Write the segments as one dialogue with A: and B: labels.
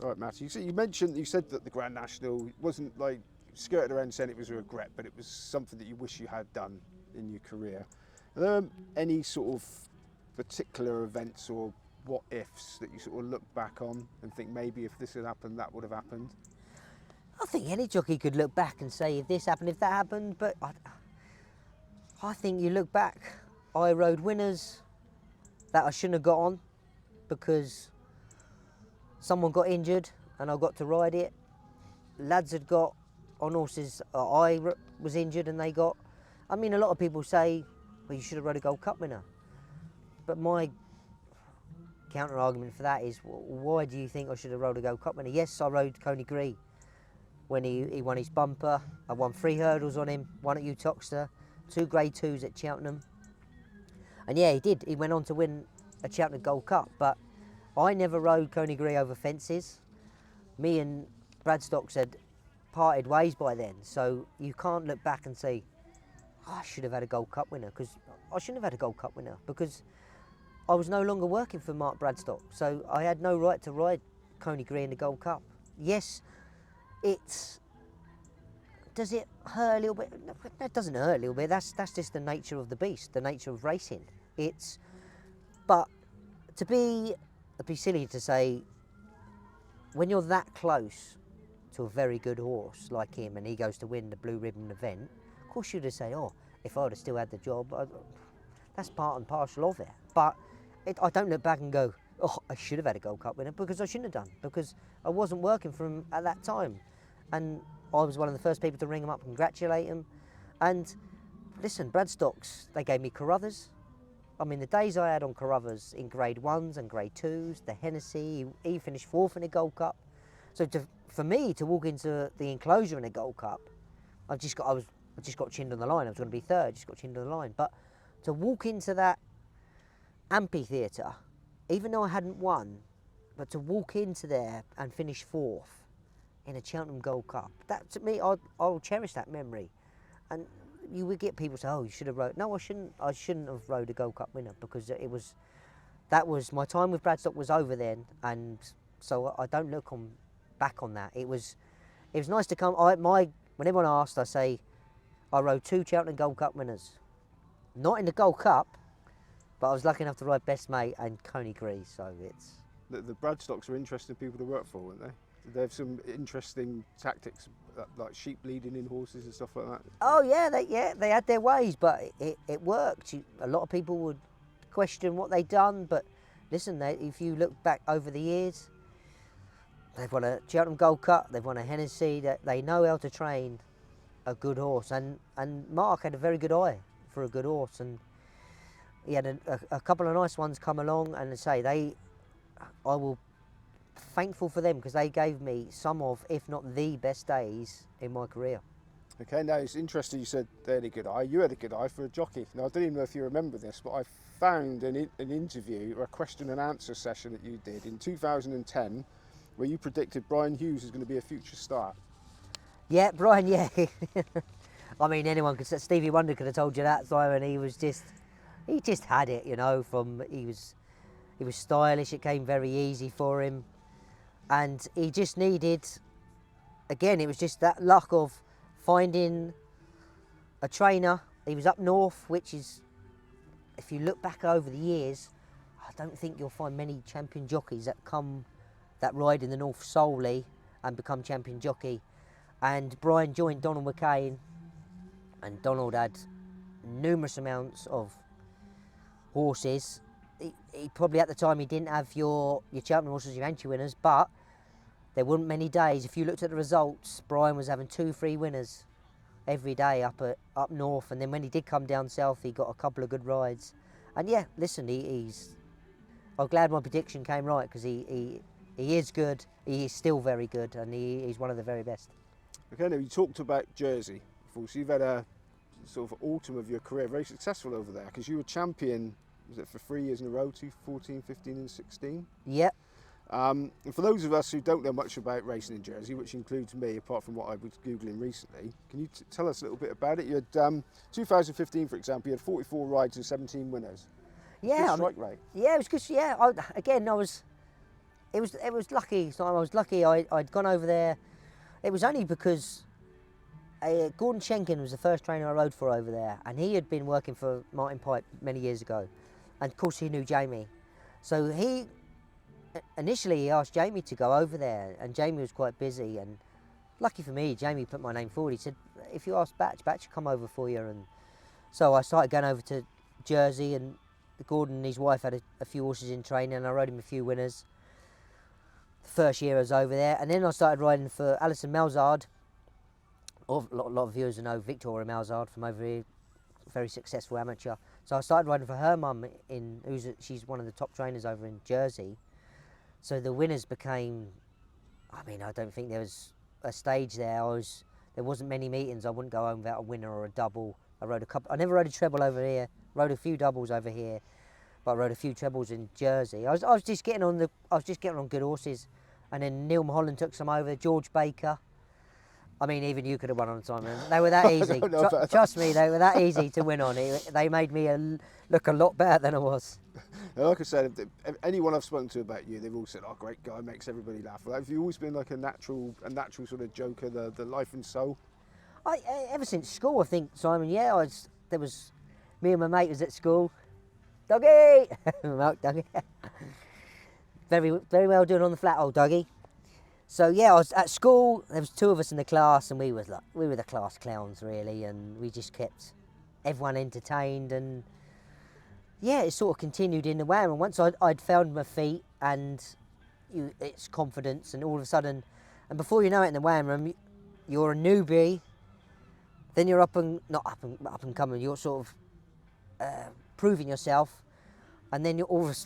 A: All right, Mattie. So you said that the Grand National wasn't like skirted around saying it was a regret, but it was something that you wish you had done in your career. Are there any sort of particular events or what ifs that you sort of look back on and think maybe if this had happened, that would have happened?
B: I think any jockey could look back and say if this happened, if that happened, but I think you look back, I rode winners that I shouldn't have got on because someone got injured and I got to ride it. Lads had got on horses I was injured and they got. I mean, a lot of people say, well, you should have rode a Gold Cup winner. But my counter argument for that is, well, why do you think I should have rode a Gold Cup winner? Yes, I rode Coney Gree when he won his bumper. I won 3 hurdles on him, 1 at Utoxeter, 2 Grade 2s at Cheltenham. And yeah, he did. He went on to win a Cheltenham Gold Cup, but I never rode Coney Gree over fences. Me and Brad Stocks had parted ways by then, so you can't look back and say, oh, I should have had a Gold Cup winner, because I shouldn't have had a Gold Cup winner, because I was no longer working for Mark Bradstock, so I had no right to ride Coney Gree in the Gold Cup. Yes, does it hurt a little bit? No, it doesn't hurt a little bit. That's just the nature of the beast, the nature of racing. But to be, it'd be silly to say, when you're that close to a very good horse like him and he goes to win the Blue Ribbon event, of course you'd have said, oh, if I would have still had the job, that's part and parcel of it. But I don't look back and go, oh, I should have had a Gold Cup winner, because I shouldn't have done, because I wasn't working for him at that time. And I was one of the first people to ring him up and congratulate him. And listen, Brad Stocks, they gave me Carruthers. I mean, the days I had on Carruthers in Grade 1s and Grade 2s, the Hennessy, he finished 4th in the Gold Cup. So for me to walk into the enclosure in a Gold Cup, I just got chinned on the line. I was going to be 3rd, just got chinned on the line. But to walk into that amphitheatre, even though I hadn't won, but to walk into there and finish 4th in a Cheltenham Gold Cup, that to me, I'll cherish that memory. And you would get people say, oh, you should have rode. No, I shouldn't have rode a Gold Cup winner, because that was my time with Bradstock was over then, and so I don't look back on that. It was nice to come. When everyone asked, I say I rode 2 Cheltenham Gold Cup winners, not in the Gold Cup, but I was lucky enough to ride Best Mate and Coney Gree. So it's
A: the Bradstocks are interesting people to work for, weren't they? They have some interesting tactics, like sheep leading in horses and stuff like that.
B: Oh yeah, they had their ways, but it worked. A lot of people would question what they'd done, but listen, if you look back over the years, they've won a Cheltenham Gold Cup, they've won a Hennessy. They know how to train a good horse, and Mark had a very good eye for a good horse, and he had a couple of nice ones come along, and I will. Thankful for them, because they gave me some of, if not the best days in my career.
A: Okay, now it's interesting you said they had a good eye. You had a good eye for a jockey. Now I don't even know if you remember this, but I found an interview or a question and answer session that you did in 2010 where you predicted Brian Hughes is going to be a future star.
B: Yeah, Brian, yeah. I mean, anyone could say, Stevie Wonder could have told you that, Simon. He just had it, you know, he was stylish, it came very easy for him. And he just needed, again, it was just that luck of finding a trainer. He was up north, which is, if you look back over the years, I don't think you'll find many champion jockeys that ride in the north solely and become champion jockey. And Brian joined Donald McCain, and Donald had numerous amounts of horses. He probably at the time he didn't have your Cheltenham horses, your entry winners, but there weren't many days. If you looked at the results, Brian was having 2-3 winners every day up north, and then when he did come down south, he got a couple of good rides. And yeah, listen, I'm glad my prediction came right, because he is good. He is still very good, and he's one of the very best.
A: Okay, now you talked about Jersey before, so you've had a sort of autumn of your career, very successful over there, because you were champion. Was it for 3 years in a row, 2014, 15 and 16?
B: Yep.
A: And for those of us who don't know much about racing in Jersey, which includes me, apart from what I was Googling recently, can you tell us a little bit about it? You had 2015, for example, you had 44 rides and 17 winners.
B: Yeah.
A: Good strike rate.
B: Yeah, it was good. Yeah, it was lucky. So I was lucky. I'd gone over there. It was only because Gordon Schenken was the first trainer I rode for over there, and he had been working for Martin Pipe many years ago, and of course he knew Jamie. So he initially asked Jamie to go over there, and Jamie was quite busy. And lucky for me, Jamie put my name forward. He said, "If you ask Batch will come over for you." And so I started going over to Jersey, and Gordon and his wife had a few horses in training, and I rode him a few winners. The first year I was over there, and then I started riding for Alison Malzard. A lot of viewers know Victoria Malzard from over here, very successful amateur. So I started riding for her mum, she's one of the top trainers over in Jersey. So the winners became, I mean, I don't think there was a stage there. There wasn't many meetings. I wouldn't go home without a winner or a double. I never rode a treble over here. Rode a few doubles over here, but I rode a few trebles in Jersey. I was just getting on good horses, and then Neil Mulholland took some over. George Baker. I mean, even you could have won on time. They were that easy. Trust me, they were that easy to win on. They made me look a lot better than I was.
A: Like I said, anyone I've spoken to about you, they've all said, "Oh, great guy, makes everybody laugh." Like, have you always been like a natural sort of joker, the life and soul?
B: Ever since school, I think, Simon. Yeah, there was me and my mate was at school. Doggy, Mark, Doggy. Very well done on the flat, old Doggy. So yeah, I was at school. There was two of us in the class, and we were the class clowns really, and we just kept everyone entertained. And yeah, it sort of continued in the WAM. And once I'd found my feet, and it's confidence, and all of a sudden, and before you know it in the WAM room, you're a newbie. Then you're not up and coming. You're sort of proving yourself, and then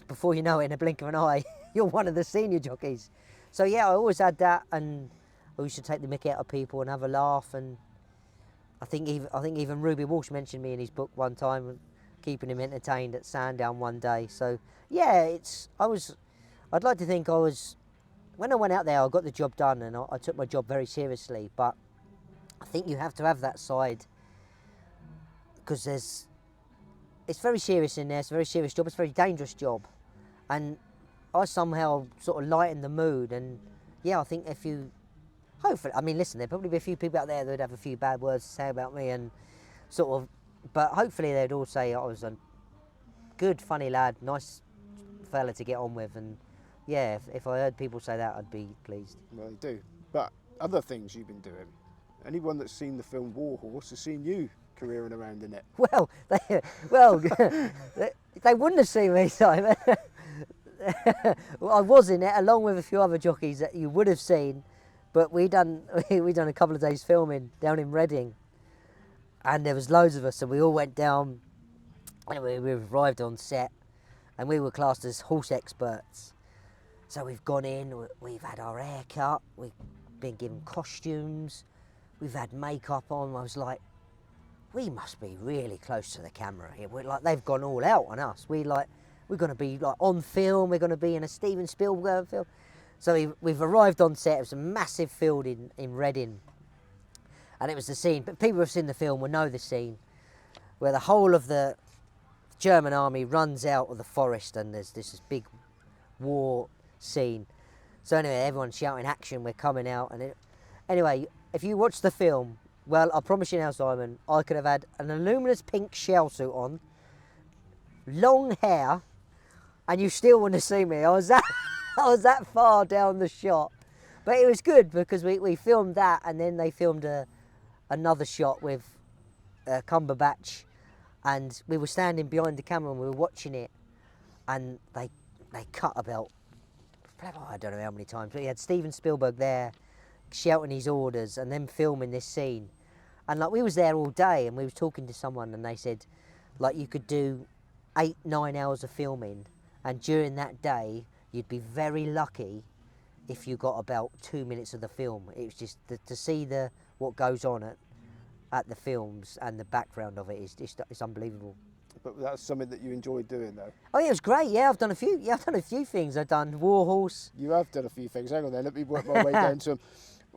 B: before you know it, in a blink of an eye, you're one of the senior jockeys. So yeah, I always had that, and I used to take the mick out of people and have a laugh. And I think even Ruby Walsh mentioned me in his book one time, keeping him entertained at Sandown one day. So yeah, I'd like to think when I went out there, I got the job done, and I took my job very seriously. But I think you have to have that side, because it's very serious in there. It's a very serious job. It's a very dangerous job, and I somehow sort of lighten the mood. And yeah, I think hopefully, I mean, listen, there'd probably be a few people out there that would have a few bad words to say about me, and sort of, but hopefully they'd all say I was a good, funny lad, nice fella to get on with. And yeah, if I heard people say that, I'd be pleased.
A: Well, they do. But other things you've been doing. Anyone that's seen the film War Horse has seen you careering around in it.
B: Well, they wouldn't have seen me, Simon. Well, I was in it along with a few other jockeys that you would have seen, but we done a couple of days filming down in Reading, and there was loads of us, and we all went down, and we arrived on set, and we were classed as horse experts. So we've gone in, we've had our hair cut, we've been given costumes, we've had makeup on. I was like, we must be really close to the camera here. We're like, they've gone all out on us. We're going to be like on film. We're going to be in a Steven Spielberg film. So we've arrived on set. It was a massive field in Reading, and it was the scene. But people who've seen the film will know the scene where the whole of the German army runs out of the forest, and there's this big war scene. So anyway, everyone's shouting action. We're coming out, and anyway, if you watch the film, well, I promise you now, Simon, I could have had an luminous pink shell suit on, long hair, and you still wouldn't have seen me. I was that far down the shot. But it was good because we filmed that, and then they filmed another shot with Cumberbatch, and we were standing behind the camera and we were watching it, and they cut about, I don't know how many times, but he had Steven Spielberg there shouting his orders and then filming this scene. And like, we was there all day, and we was talking to someone, and they said, like, you could do 8-9 hours of filming, and during that day you'd be very lucky if you got about 2 minutes of the film. It was just to see what goes on at the films, and the background of it is just, it's unbelievable.
A: But that's something that you enjoyed doing, though.
B: Oh yeah, it was great. Yeah, I've done a few things. I've done War Horse.
A: You have done a few things. Hang on there, let me work my way down to them.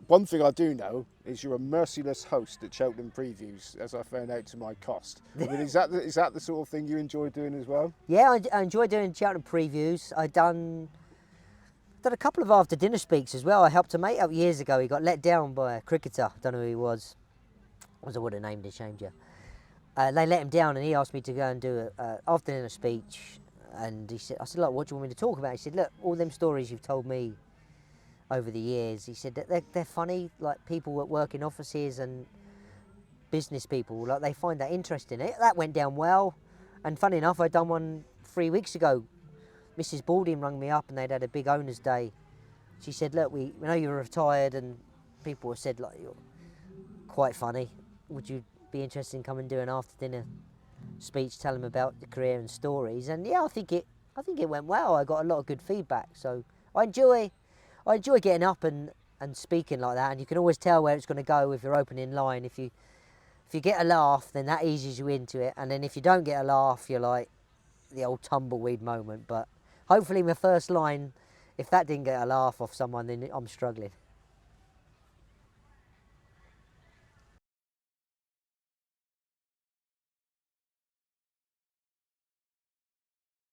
A: One thing I do know is you're a merciless host at Cheltenham previews, as I found out to my cost. I mean, is that the sort of thing you enjoy doing as well?
B: Yeah, I enjoy doing Cheltenham previews. Done a couple of after dinner speaks as well. I helped a mate out years ago. He got let down by a cricketer. Don't know who he was. I would have named it, shamed you. They let him down, and he asked me to go and do a after dinner speech. And he said, I said, look, what do you want me to talk about? He said, look, all them stories you've told me over the years. He said that they're funny. Like people that work in offices and business people, like they find that interesting. That went down well. And funny enough, I'd done one 3 weeks ago. Mrs. Balding rang me up and they'd had a big owners' day. She said, look, we know you're retired and people have said, like, you're quite funny. Would you be interested in coming and do an after dinner speech, tell them about the career and stories? And yeah, I think it went well. I got a lot of good feedback. So I enjoy getting up and speaking like that, and you can always tell where it's going to go if you're opening line. If you get a laugh, then that eases you into it, and then if you don't get a laugh, you're like the old tumbleweed moment. But hopefully my first line, if that didn't get a laugh off someone, then I'm struggling.